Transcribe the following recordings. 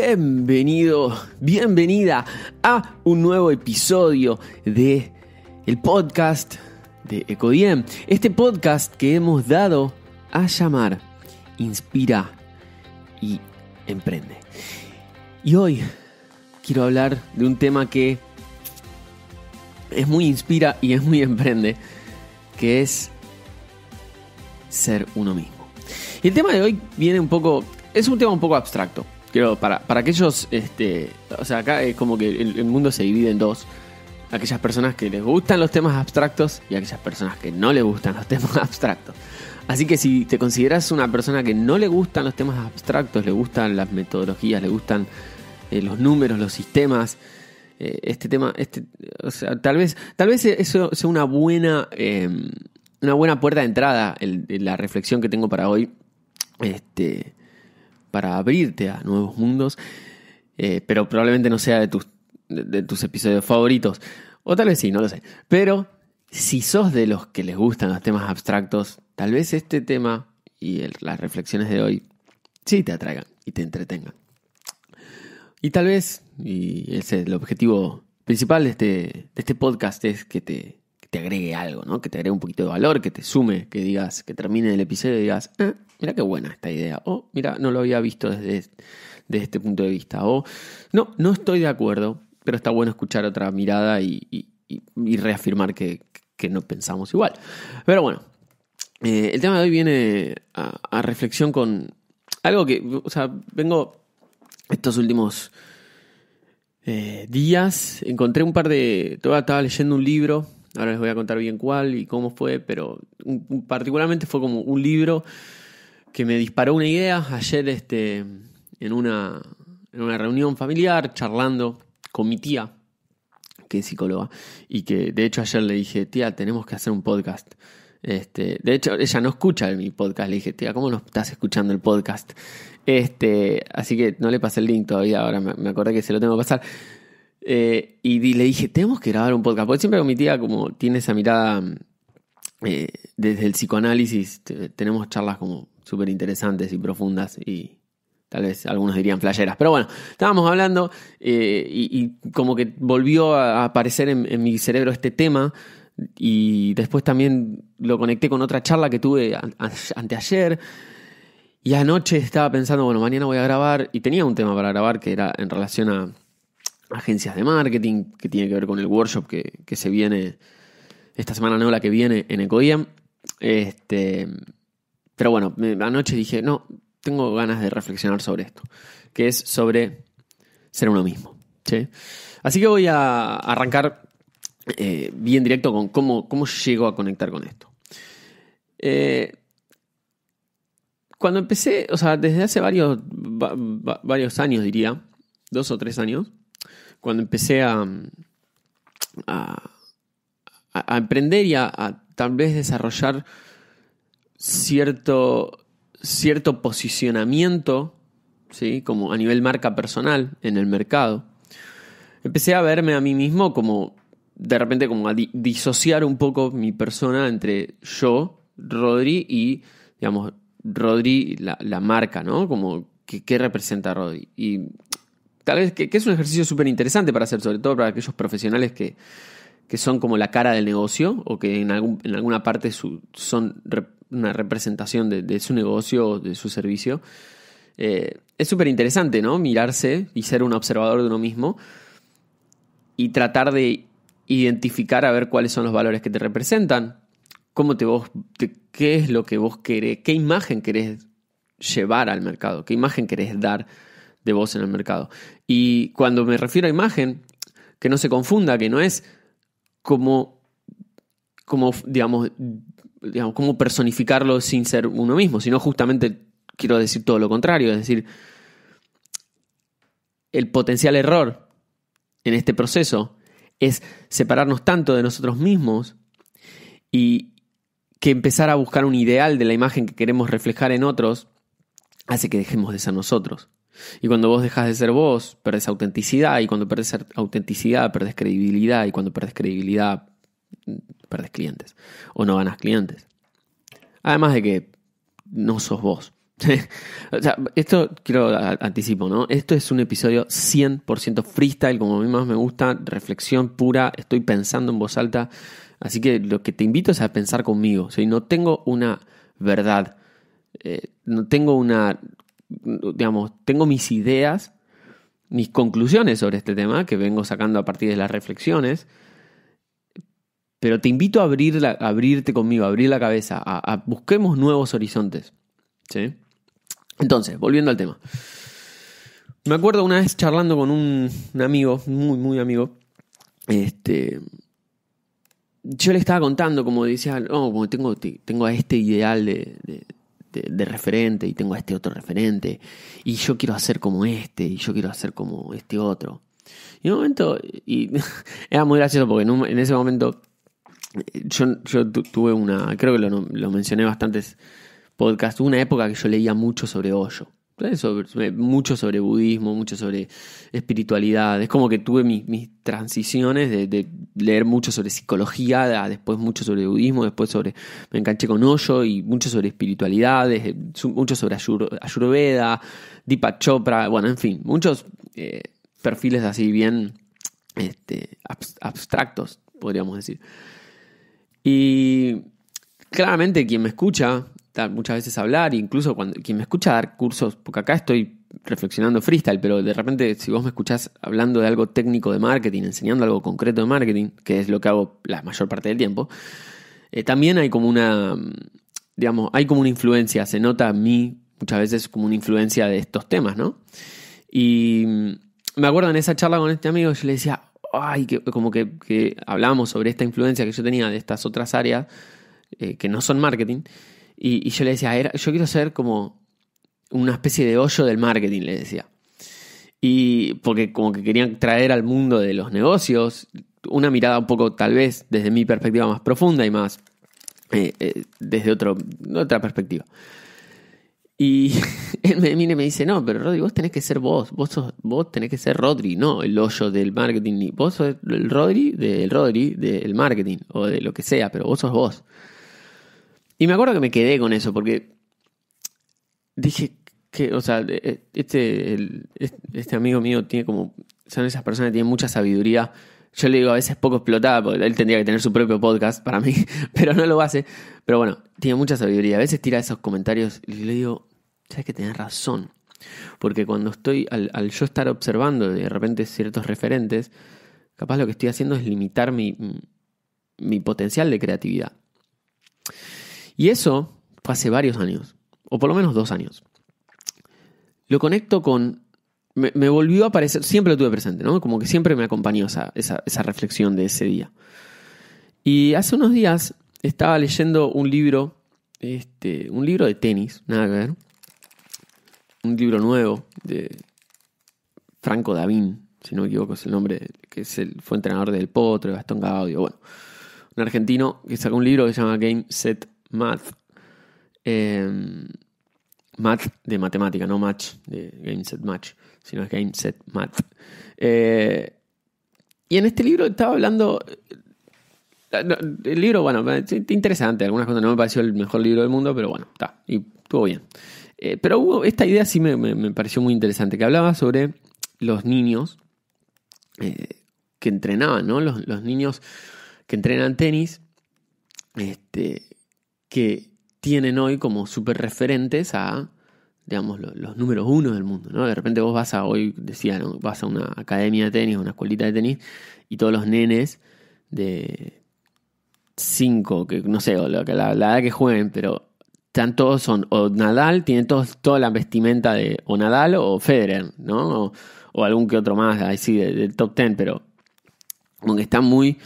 Bienvenido, bienvenida a un nuevo episodio de el podcast de Ecodiem. Este podcast que hemos dado a llamar Inspira y Emprende. Y hoy quiero hablar de un tema que es muy inspira y es muy emprende, que es ser uno mismo. Y el tema de hoy viene es un tema un poco abstracto. Quiero, para aquellos, o sea, acá es como que el mundo se divide en dos. Aquellas personas que les gustan los temas abstractos y aquellas personas que no les gustan los temas abstractos. Así que si te consideras una persona que no le gustan los temas abstractos, le gustan las metodologías, le gustan los números, los sistemas, o sea, tal vez eso sea una buena puerta de entrada, la reflexión que tengo para hoy, para abrirte a nuevos mundos, pero probablemente no sea de tus episodios favoritos, o tal vez sí, no lo sé. Pero si sos de los que les gustan los temas abstractos, tal vez este tema y las reflexiones de hoy sí te atraigan y te entretengan. Y tal vez, y ese es el objetivo principal de este podcast, es que te agregue algo, ¿no? Que te agregue un poquito de valor, que te sume, que digas, que termine el episodio y digas, mira qué buena esta idea, o mira, no lo había visto desde este punto de vista, o no estoy de acuerdo, pero está bueno escuchar otra mirada y reafirmar que no pensamos igual. Pero bueno, el tema de hoy viene a reflexión con algo que, o sea, vengo estos últimos días, encontré estaba leyendo un libro. Ahora les voy a contar bien cuál y cómo fue, pero particularmente fue como un libro que me disparó una idea ayer en una reunión familiar, charlando con mi tía, que es psicóloga, y que de hecho ayer le dije, tía, tenemos que hacer un podcast. De hecho, ella no escucha mi podcast. Le dije, tía, ¿cómo no estás escuchando el podcast? Así que no le pasé el link todavía, ahora me acordé que se lo tengo que pasar. Y le dije, tenemos que grabar un podcast, porque siempre con mi tía, como tiene esa mirada desde el psicoanálisis, tenemos charlas como súper interesantes y profundas y tal vez algunos dirían flasheras, pero bueno, estábamos hablando y como que volvió a aparecer en mi cerebro este tema, y después también lo conecté con otra charla que tuve anteayer. Y anoche estaba pensando, bueno, mañana voy a grabar, y tenía un tema para grabar que era en relación a agencias de marketing, que tiene que ver con el workshop que se viene esta semana, no la que viene, en Ecodiem. Pero bueno, anoche dije, no, tengo ganas de reflexionar sobre esto, que es sobre ser uno mismo, ¿sí? Así que voy a arrancar bien directo con cómo llego a conectar con esto. Cuando empecé, o sea, desde hace varios años, diría, 2 o 3 años, cuando empecé a emprender y a tal vez desarrollar cierto posicionamiento, ¿sí? Como a nivel marca personal en el mercado, empecé a verme a mí mismo como, de repente, como a disociar un poco mi persona entre yo, Rodri, y, digamos, Rodri, la marca, ¿no? Como, ¿qué representa Rodri? Y tal vez que es un ejercicio súper interesante para hacer, sobre todo para aquellos profesionales que son como la cara del negocio, o que en alguna parte son una representación de su negocio o de su servicio. Es súper interesante, ¿no? Mirarse y ser un observador de uno mismo y tratar de identificar a ver cuáles son los valores que te representan, qué es lo que vos querés, qué imagen querés llevar al mercado, qué imagen querés dar de vos en el mercado. Y cuando me refiero a imagen, que no se confunda, que no es como digamos, cómo personificarlo sin ser uno mismo, sino justamente quiero decir todo lo contrario, es decir, el potencial error en este proceso es separarnos tanto de nosotros mismos y que empezar a buscar un ideal de la imagen que queremos reflejar en otros hace que dejemos de ser nosotros. Y cuando vos dejás de ser vos, perdés autenticidad, y cuando perdés autenticidad, perdés credibilidad, y cuando perdés credibilidad, perdés clientes o no ganás clientes. Además de que no sos vos, O sea, esto quiero anticipo, ¿no? Esto es un episodio 100% freestyle, como a mí más me gusta, reflexión pura, estoy pensando en voz alta, así que lo que te invito es a pensar conmigo. O sea, no tengo una verdad, no tengo digamos, tengo mis ideas, mis conclusiones sobre este tema que vengo sacando a partir de las reflexiones, pero te invito a abrirte conmigo, a abrir la cabeza, busquemos nuevos horizontes, ¿sí? Entonces, volviendo al tema. Me acuerdo una vez charlando con un amigo, muy, muy amigo, yo le estaba contando, como decía, como tengo a este ideal de referente y tengo a este otro referente y yo quiero hacer como y yo quiero hacer como este otro. Y en un momento, era muy gracioso porque en ese momento yo tuve creo que lo mencioné en bastantes podcasts, una época que yo leía mucho sobre Osho. Mucho sobre budismo, mucho sobre espiritualidad. Es como que tuve mis transiciones de leer mucho sobre psicología, después mucho sobre budismo, después me enganché con Osho y mucho sobre espiritualidad, mucho sobre Ayurveda, Deepak Chopra, bueno, en fin, muchos perfiles así bien abstractos, podríamos decir. Y claramente quien me escucha muchas veces hablar, incluso quien me escucha dar cursos, porque acá estoy reflexionando freestyle, pero de repente si vos me escuchás hablando de algo técnico de marketing, enseñando algo concreto de marketing, que es lo que hago la mayor parte del tiempo, también hay como hay como una influencia, se nota en mí muchas veces como una influencia de estos temas, ¿no? Y me acuerdo en esa charla con este amigo, yo le decía, como que hablábamos sobre esta influencia que yo tenía de estas otras áreas que no son marketing. Y yo le decía, yo quiero ser como una especie de Osho del marketing, le decía. Y porque como que querían traer al mundo de los negocios una mirada un poco, tal vez, desde mi perspectiva más profunda y más desde otra perspectiva. Y él me mira y me dice, no, pero Rodri, vos tenés que ser vos tenés que ser Rodri, no el Osho del marketing. Vos sos el Rodri del marketing o de lo que sea, pero vos sos vos. Y me acuerdo que me quedé con eso, porque dije que, o sea, este amigo mío son esas personas que tienen mucha sabiduría. Yo le digo a veces poco explotada, porque él tendría que tener su propio podcast para mí, pero no lo hace. Pero bueno, tiene mucha sabiduría. A veces tira esos comentarios y le digo, sabes que tenés razón. Porque cuando al yo estar observando de repente ciertos referentes, capaz lo que estoy haciendo es limitar mi potencial de creatividad. Y eso fue hace varios años, o por lo menos 2 años. Lo conecto con... Me volvió a aparecer, siempre lo tuve presente, ¿no? Como que siempre me acompañó esa reflexión de ese día. Y hace unos días estaba leyendo un libro de tenis, nada que ver. Un libro nuevo de Franco Davín, si no me equivoco es el nombre, que fue entrenador del Potro, de Gastón Gaudio, bueno. Un argentino que sacó un libro que se llama Game, Set, Math. Math de matemática, no match de Game, Set, Match, sino es Game, Set, Math. Y en este libro estaba hablando... El libro, bueno, interesante. Algunas cosas no me pareció el mejor libro del mundo, pero bueno, está. Y estuvo bien. Pero esta idea sí me pareció muy interesante, que hablaba sobre los niños que entrenaban, ¿no? Los niños que entrenan tenis, que tienen hoy como súper referentes a, digamos, los números 1 del mundo, ¿no? De repente vos hoy decía, ¿no? Vas a una academia de tenis, una escuelita de tenis, y todos los nenes de 5, que no sé, o la edad que jueguen, pero todos son, o Nadal, tienen toda la vestimenta de o Nadal o Federer, ¿no? O algún que otro más, ahí sí, del top 10, pero como que están muy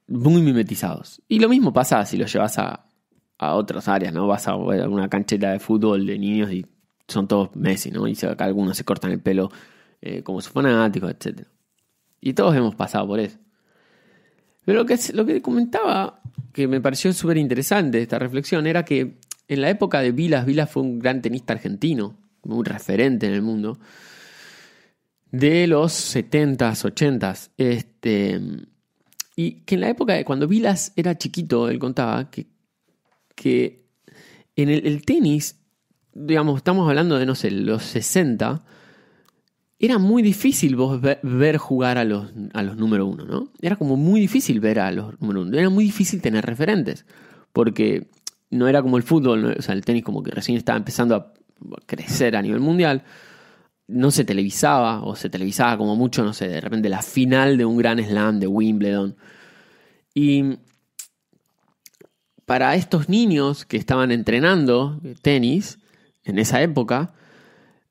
mimetizados. Y lo mismo pasa si lo llevas a otras áreas, ¿no? Vas a una cancheta de fútbol de niños y son todos Messi, ¿no? Y acá algunos se cortan el pelo como sus fanáticos, etc. Y todos hemos pasado por eso. Pero lo que comentaba, que me pareció súper interesante esta reflexión, era que en la época de Vilas fue un gran tenista argentino, muy referente en el mundo, de los 70s, 80s. Y que en la época de cuando Vilas era chiquito, él contaba que en el tenis digamos, estamos hablando de, no sé, los 60, era muy difícil vos ver jugar a los número uno, ¿no? Era como muy difícil ver a los número uno. Era muy difícil tener referentes, porque no era como el fútbol, ¿no? O sea, el tenis como que recién estaba empezando a crecer a nivel mundial. No se televisaba, o se televisaba como mucho, no sé, de repente la final de un Grand Slam de Wimbledon. Y para estos niños que estaban entrenando tenis en esa época,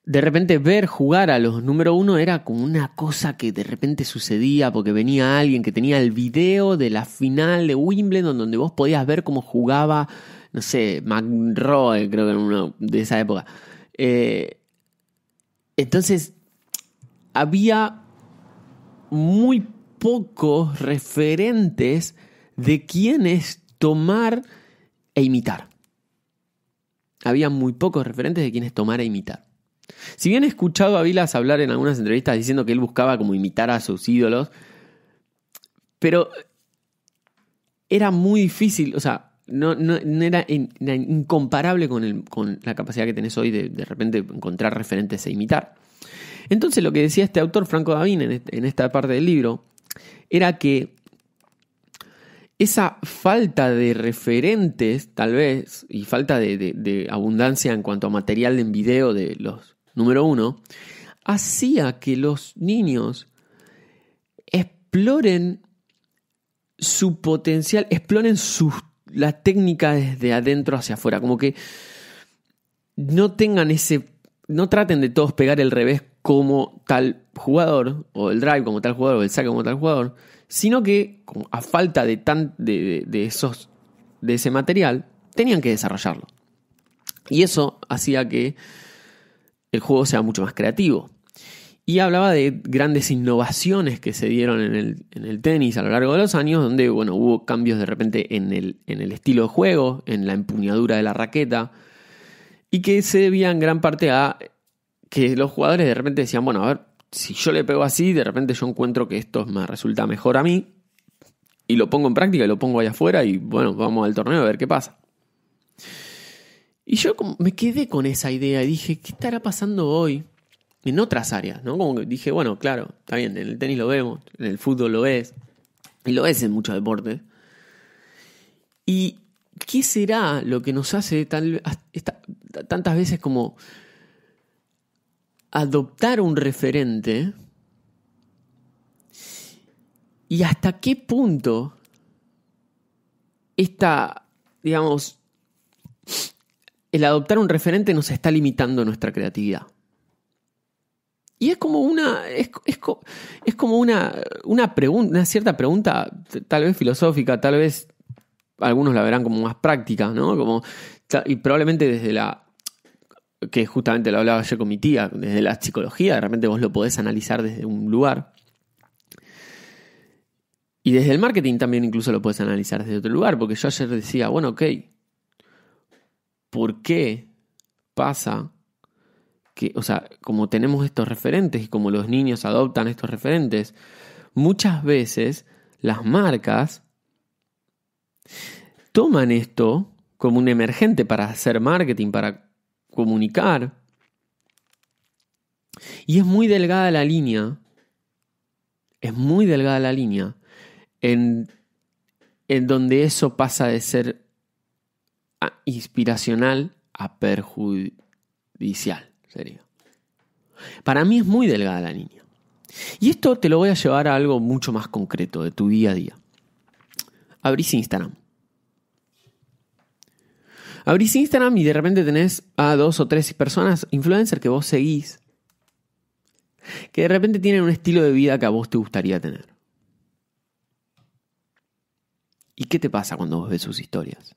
de repente ver jugar a los número uno era como una cosa que de repente sucedía porque venía alguien que tenía el video de la final de Wimbledon donde vos podías ver cómo jugaba, no sé, McEnroe, creo que era uno de esa época. Entonces, había muy pocos referentes de quiénes tomar e imitar. Había muy pocos referentes de quienes tomar e imitar. Si bien he escuchado a Vilas hablar en algunas entrevistas diciendo que él buscaba como imitar a sus ídolos, pero era muy difícil, o sea, no era incomparable con la capacidad que tenés hoy de repente encontrar referentes e imitar. Entonces lo que decía este autor, Franco Davin, en esta parte del libro, era que esa falta de referentes, tal vez, y falta de abundancia en cuanto a material en video de los número uno, hacía que los niños exploren su potencial, exploren la técnica desde adentro hacia afuera, como que no traten de todos pegar el revés como tal jugador, o el drive como tal jugador, o el saque como tal jugador, sino que a falta de ese material, tenían que desarrollarlo. Y eso hacía que el juego sea mucho más creativo. Y hablaba de grandes innovaciones que se dieron en el tenis a lo largo de los años, donde bueno, hubo cambios de repente en el estilo de juego, en la empuñadura de la raqueta, y que se debía en gran parte a que los jugadores de repente decían, bueno, a ver, si yo le pego así, de repente yo encuentro que esto me resulta mejor a mí, y lo pongo en práctica y lo pongo ahí afuera, y bueno, vamos al torneo a ver qué pasa. Y yo me quedé con esa idea y dije, ¿qué estará pasando hoy en otras áreas? ¿No? Como que dije, bueno, claro, está bien, en el tenis lo vemos, en el fútbol lo ves, y lo ves en muchos deportes. ¿Y qué será lo que nos hace tantas veces como adoptar un referente? ¿Y hasta qué punto digamos, el adoptar un referente nos está limitando nuestra creatividad? Y es como es como una pregunta, una cierta pregunta, tal vez filosófica, tal vez algunos la verán como más práctica, ¿no? Y probablemente desde que justamente lo hablaba ayer con mi tía, desde la psicología, de repente vos lo podés analizar desde un lugar. Y desde el marketing también incluso lo podés analizar desde otro lugar, porque yo ayer decía, bueno, ok, ¿por qué pasa que, o sea, como tenemos estos referentes y como los niños adoptan estos referentes, muchas veces las marcas toman esto como un emergente para hacer marketing, para comunicar, y es muy delgada la línea, en donde eso pasa de ser inspiracional a perjudicial, sería. Para mí es muy delgada la línea. Y esto te lo voy a llevar a algo mucho más concreto de tu día a día. Abrís Instagram. Abrís Instagram y de repente tenés a 2 o 3 personas, influencers que vos seguís, que de repente tienen un estilo de vida que a vos te gustaría tener. ¿Y qué te pasa cuando vos ves sus historias?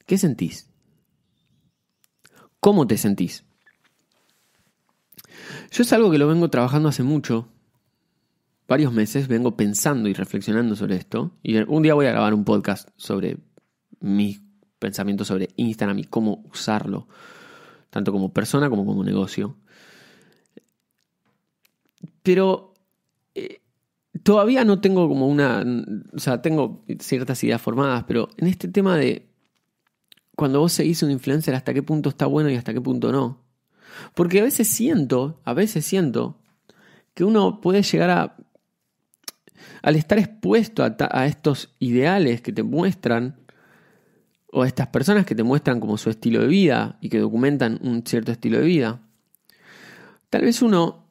¿Qué sentís? ¿Cómo te sentís? Yo es algo que lo vengo trabajando hace mucho, varios meses, vengo pensando y reflexionando sobre esto, y un día voy a grabar un podcast sobre mis pensamientos sobre Instagram y cómo usarlo, tanto como persona como negocio. Pero todavía no tengo como o sea, tengo ciertas ideas formadas, pero en este tema de cuando vos seguís un influencer hasta qué punto está bueno y hasta qué punto no. Porque a veces siento que uno puede llegar al estar expuesto a estos ideales que te muestran, o a estas personas que te muestran como su estilo de vida y que documentan un cierto estilo de vida, tal vez uno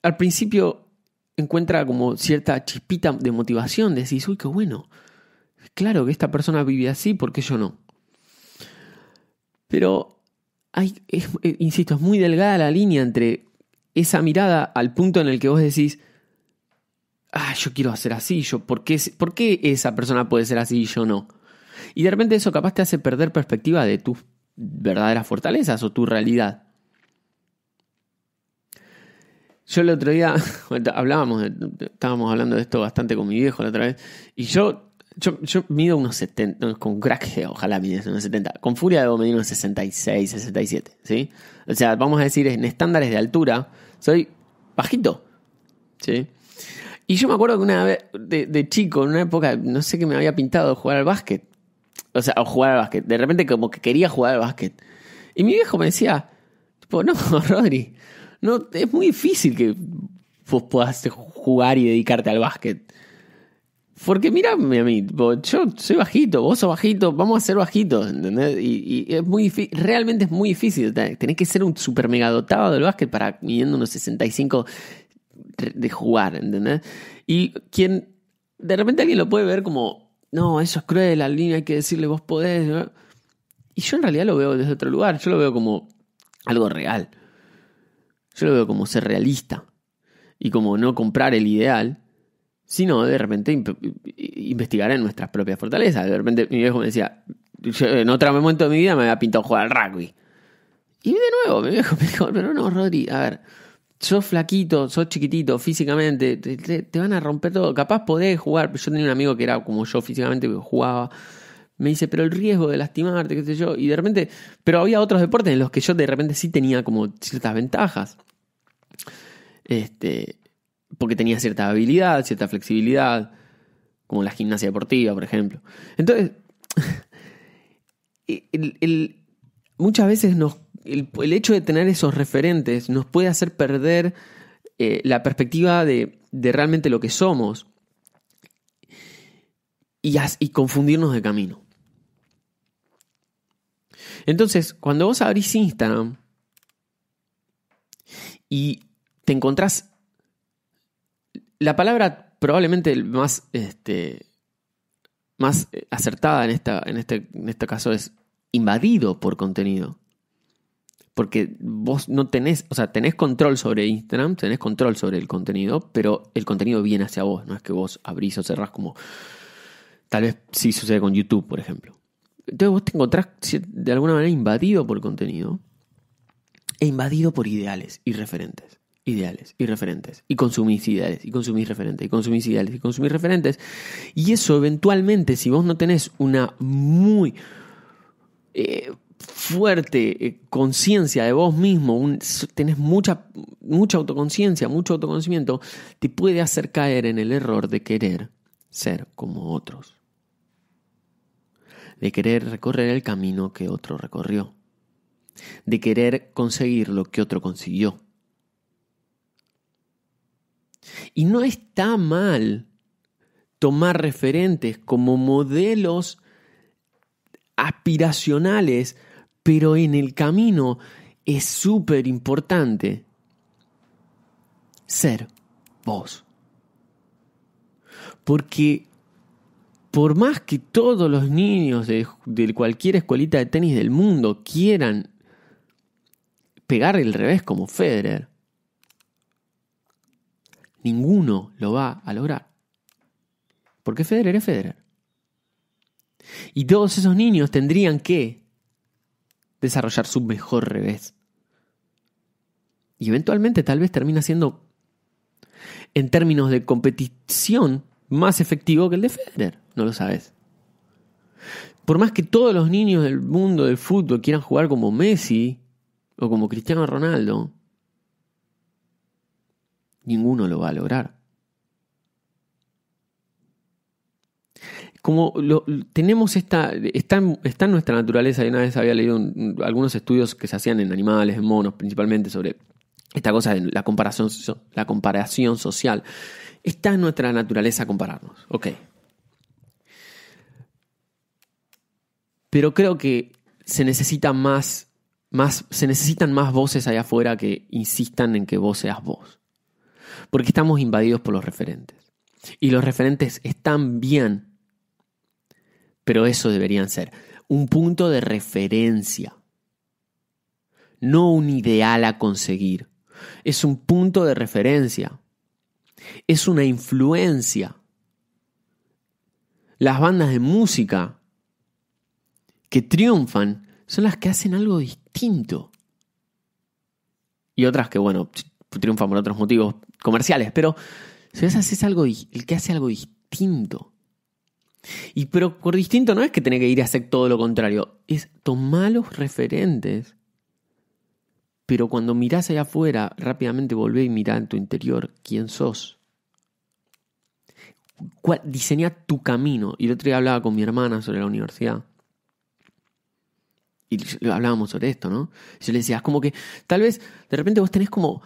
al principio encuentra como cierta chispita de motivación, decís, uy, qué bueno, claro que esta persona vive así, ¿por qué yo no? Pero insisto, es muy delgada la línea entre esa mirada al punto en el que vos decís, yo quiero hacer así, ¿por qué esa persona puede ser así y yo no? Y de repente eso capaz te hace perder perspectiva de tus verdaderas fortalezas o tu realidad. Yo el otro día estábamos hablando de esto bastante con mi viejo la otra vez, y yo mido unos 70, con crack, ojalá mides unos 70, con furia debo medir unos 66, 67, ¿sí? O sea, vamos a decir, en estándares de altura, soy bajito, ¿sí? Y yo me acuerdo que una vez, de chico, en una época, no sé qué me había pintado jugar al básquet. O sea, o jugar al básquet. De repente como que quería jugar al básquet. Y mi viejo me decía, tipo, no, Rodri, no, es muy difícil que vos puedas jugar y dedicarte al básquet. Porque mírame a mí, tipo, yo soy bajito, vos sos bajito, vamos a ser bajitos, ¿entendés? Y es muy difícil, realmente es muy difícil. Tenés que ser un super mega dotado del básquet para midiendo unos 65 de jugar, ¿entendés? Y quien de repente alguien lo puede ver como, no, eso es cruel, al niño hay que decirle vos podés, ¿no? Y yo en realidad lo veo desde otro lugar, yo lo veo como algo real, yo lo veo como ser realista y como no comprar el ideal, sino de repente investigar en nuestras propias fortalezas. De repente mi viejo me decía, yo en otro momento de mi vida me había pintado jugar al rugby, y de nuevo mi viejo me dijo, pero no, Rodri, a ver, sos flaquito, sos chiquitito físicamente, te van a romper todo. Capaz podés jugar. Yo tenía un amigo que era como yo físicamente, que jugaba. Me dice, pero el riesgo de lastimarte, qué sé yo. Y de repente, pero había otros deportes en los que yo de repente sí tenía como ciertas ventajas. Porque tenía cierta habilidad, cierta flexibilidad, como la gimnasia deportiva, por ejemplo. Entonces, muchas veces el hecho de tener esos referentes nos puede hacer perder la perspectiva de realmente lo que somos y confundirnos de camino. Entonces, cuando vos abrís Instagram y te encontrás, la palabra probablemente más acertada en este caso es invadido por contenido. Porque vos no tenés, o sea, tenés control sobre Instagram, tenés control sobre el contenido, pero el contenido viene hacia vos, no es que vos abrís o cerrás como tal vez sí sucede con YouTube, por ejemplo. Entonces vos te encontrás de alguna manera invadido por contenido e invadido por ideales y referentes. Ideales y referentes. Y consumís ideales, y consumís referentes, y consumís ideales, y consumís referentes. Y eso eventualmente, si vos no tenés una muy fuerte conciencia de vos mismo, tenés mucha autoconciencia, mucho autoconocimiento, te puede hacer caer en el error de querer ser como otros. De querer recorrer el camino que otro recorrió. De querer conseguir lo que otro consiguió. Y no está mal tomar referentes como modelos aspiracionales, pero en el camino es súper importante ser vos. Porque por más que todos los niños de cualquier escuelita de tenis del mundo quieran pegar el revés como Federer, ninguno lo va a lograr. Porque Federer es Federer. Y todos esos niños tendrían que desarrollar su mejor revés. Y eventualmente tal vez termina siendo, en términos de competición, más efectivo que el de Federer. No lo sabes. Por más que todos los niños del mundo del fútbol quieran jugar como Messi o como Cristiano Ronaldo, ninguno lo va a lograr. tenemos está en nuestra naturaleza. Y una vez había leído algunos estudios que se hacían en animales, en monos principalmente, sobre esta cosa de la comparación social. Está en nuestra naturaleza compararnos. Ok. Pero creo que se necesitan más voces allá afuera que insistan en que vos seas vos. Porque estamos invadidos por los referentes. Y los referentes están bien, pero eso deberían ser un punto de referencia, no un ideal a conseguir. Es un punto de referencia, es una influencia. Las bandas de música que triunfan son las que hacen algo distinto. Y otras que, bueno, triunfan por otros motivos comerciales, pero si vos haces el que hace algo distinto. Pero por distinto no es que tenés que ir a hacer todo lo contrario, es tomar los referentes, pero cuando mirás allá afuera, rápidamente volvé y mirá en tu interior quién sos. Diseñá tu camino. Y el otro día hablaba con mi hermana sobre la universidad. Y hablábamos sobre esto, ¿no? Yo le decía, es como que tal vez de repente vos tenés como...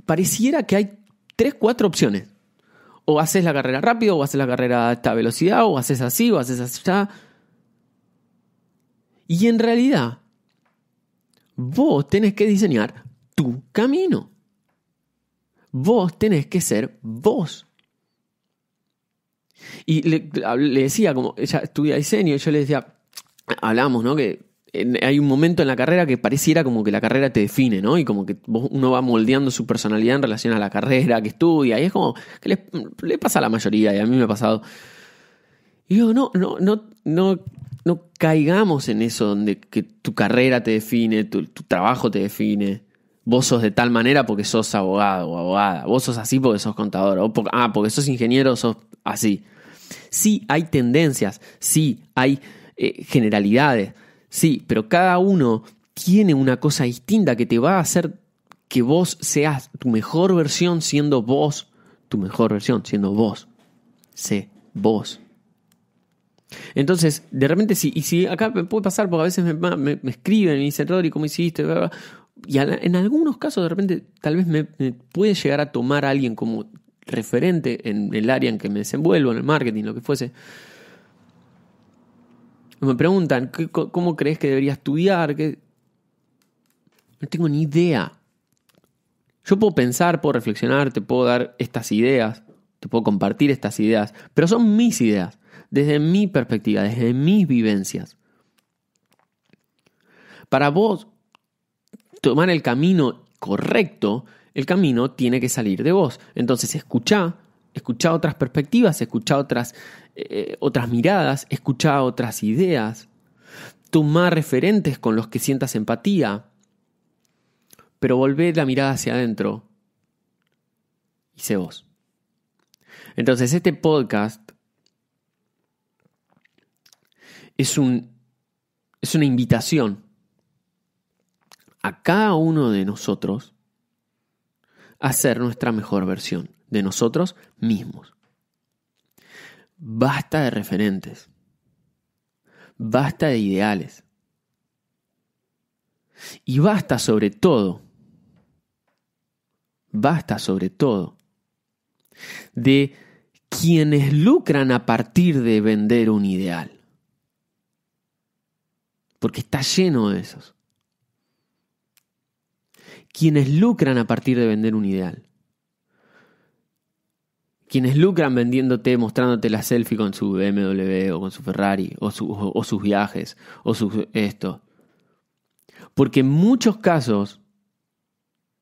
pareciera que hay 3, 4 opciones. O haces la carrera rápido, o haces la carrera a esta velocidad, o haces así, o haces allá. Y en realidad, vos tenés que diseñar tu camino. Vos tenés que ser vos. Y le decía, como ella estudia diseño, y yo le decía, hablamos, ¿no? Que hay un momento en la carrera que pareciera como que la carrera te define, ¿no? Y como que uno va moldeando su personalidad en relación a la carrera que estudia. Y es como que le pasa a la mayoría, y a mí me ha pasado. Y digo, no caigamos en eso donde que tu carrera te define, tu trabajo te define. Vos sos de tal manera porque sos abogado o abogada. Vos sos así porque sos contador. O porque sos ingeniero, sos así. Sí, hay tendencias. Sí, hay generalidades. Sí, pero cada uno tiene una cosa distinta que te va a hacer que vos seas tu mejor versión siendo vos. Tu mejor versión siendo vos. Sé vos. Entonces, de repente, si acá me puede pasar, porque a veces me escriben y me dicen, Rodri, ¿cómo hiciste? Y en algunos casos, de repente, tal vez me puede llegar a tomar a alguien como referente en el área en que me desenvuelvo, en el marketing, lo que fuese. Me preguntan, ¿cómo crees que debería estudiar? No tengo ni idea. Yo puedo pensar, puedo reflexionar, te puedo dar estas ideas, te puedo compartir estas ideas, pero son mis ideas, desde mi perspectiva, desde mis vivencias. Para vos tomar el camino correcto, el camino tiene que salir de vos. Entonces escuchá otras perspectivas, escuchá otras miradas, escuchá otras ideas, tomá referentes con los que sientas empatía, pero volvé la mirada hacia adentro y sé vos. Entonces este podcast es una invitación a cada uno de nosotros a ser nuestra mejor versión de nosotros mismos. Basta de referentes. Basta de ideales. Y basta sobre todo de quienes lucran a partir de vender un ideal. Porque está lleno de esos. Quienes lucran a partir de vender un ideal. Quienes lucran vendiéndote, mostrándote la selfie con su BMW o con su Ferrari o sus viajes o esto. Porque en muchos casos,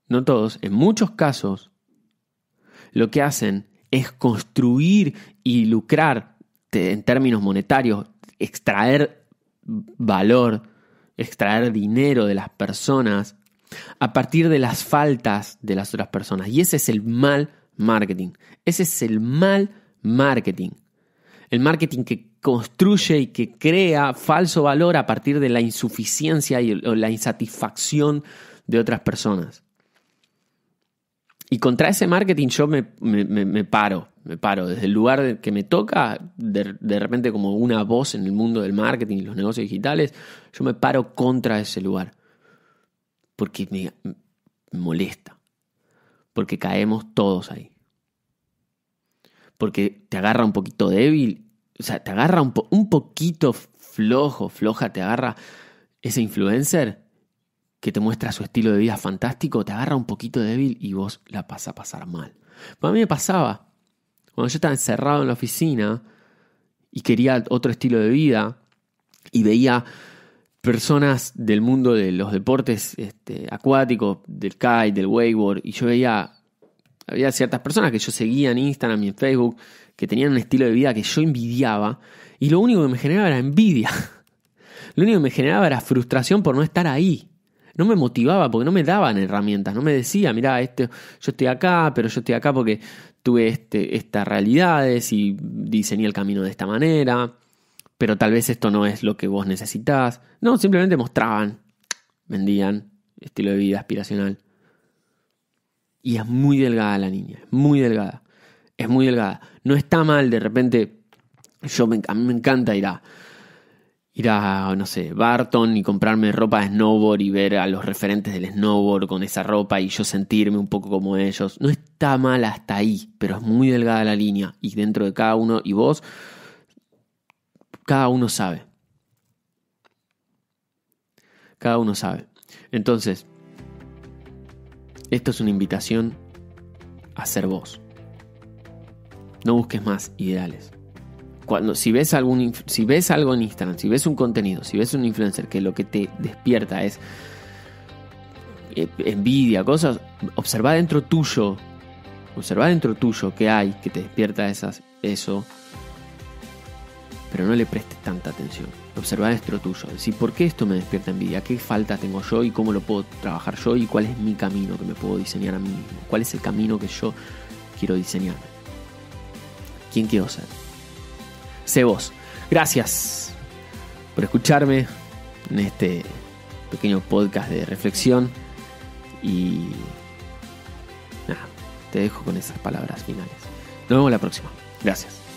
no todos, en muchos casos, lo que hacen es construir y lucrar en términos monetarios, extraer valor, extraer dinero de las personas a partir de las faltas de las otras personas. Y ese es el mal marketing. Ese es el mal marketing. El marketing que construye y que crea falso valor a partir de la insuficiencia o la insatisfacción de otras personas. Y contra ese marketing yo me paro. Me paro desde el lugar que me toca, de repente como una voz en el mundo del marketing y los negocios digitales, yo me paro contra ese lugar. Porque me molesta. Porque caemos todos ahí. Porque te agarra un poquito débil. O sea, te agarra un poquito floja, te agarra ese influencer que te muestra su estilo de vida fantástico, te agarra un poquito débil y vos la vas a pasar mal. Para mí me pasaba. Cuando yo estaba encerrado en la oficina y quería otro estilo de vida y veía personas del mundo de los deportes acuáticos, del kite, del wakeboard, y yo había ciertas personas que yo seguía en Instagram y en Facebook que tenían un estilo de vida que yo envidiaba, y lo único que me generaba era envidia. Lo único que me generaba era frustración por no estar ahí. No me motivaba porque no me daban herramientas, no me decía, mirá, yo estoy acá, pero yo estoy acá porque tuve estas realidades y diseñé el camino de esta manera, pero tal vez esto no es lo que vos necesitás. No, simplemente mostraban, vendían estilo de vida aspiracional. Y es muy delgada la niña, es muy delgada. No está mal de repente, a mí me encanta ir a, no sé, Barton y comprarme ropa de snowboard y ver a los referentes del snowboard con esa ropa y yo sentirme un poco como ellos. No está mal hasta ahí, pero es muy delgada la línea. Y dentro de cada uno, y vos, cada uno sabe. Cada uno sabe. Entonces, esto es una invitación a ser vos. No busques más ideales. Si ves algo en Instagram, si ves un contenido, si ves un influencer que lo que te despierta es envidia, cosas, observa dentro tuyo qué hay que te despierta eso, pero no le prestes tanta atención. Observa dentro tuyo, decir, ¿por qué esto me despierta envidia? ¿Qué falta tengo yo y cómo lo puedo trabajar yo? ¿Y cuál es mi camino que me puedo diseñar a mí mismo? ¿Cuál es el camino que yo quiero diseñarme? ¿Quién quiero ser? Sé vos. Gracias por escucharme en este pequeño podcast de reflexión. Y nada, te dejo con esas palabras finales. Nos vemos la próxima. Gracias.